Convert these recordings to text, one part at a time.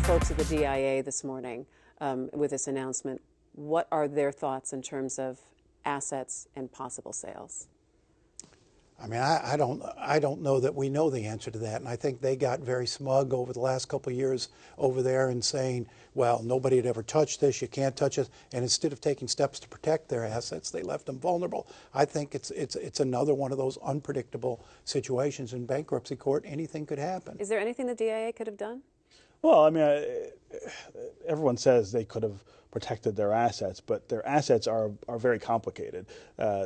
spoke to the DIA this morning with this announcement. What are their thoughts in terms of assets and possible sales? I mean, I don't know that we know the answer to that, and I think they got very smug over the last couple of years over there and saying, well, nobody had ever touched this, you can't touch it, and instead of taking steps to protect their assets, they left them vulnerable. I think it's another one of those unpredictable situations in bankruptcy court. Anything could happen. Is there anything the DIA could have done? Well, I mean, everyone says they could have protected their assets, but their assets are very complicated.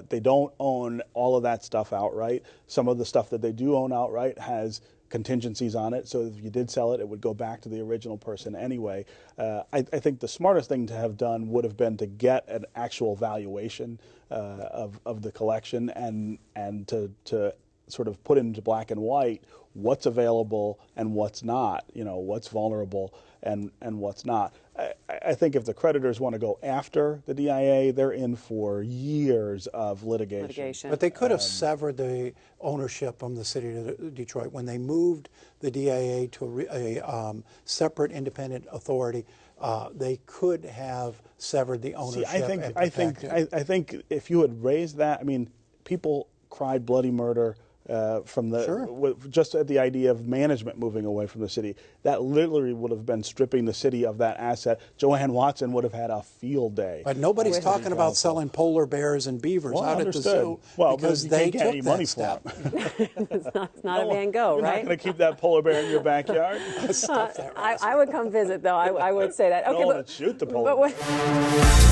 They don't own all of that stuff outright. Some of the stuff that they do own outright has contingencies on it, so if you did sell it, it would go back to the original person anyway. I think the smartest thing to have done would have been to get an actual valuation of the collection and to sort of put into black and white what's available and what's not, you know, what's vulnerable and what's not. I think if the creditors want to go after the DIA, they're in for years of litigation. But they could have severed the ownership from the city of Detroit. When they moved the DIA to a separate independent authority, they could have severed the ownership. See, I think if you had raised that, I mean, people cried bloody murder from the just at the idea of management moving away from the city. That literally would have been stripping the city of that asset. Joanne Watson would have had a field day. But nobody's talking about selling polar bears and beavers out at the zoo because they took any money that step. It's not a Van Gogh, You're right? not going to keep that polar bear in your backyard? I would come visit, though. I would say that. Okay, no, but shoot the polar bear.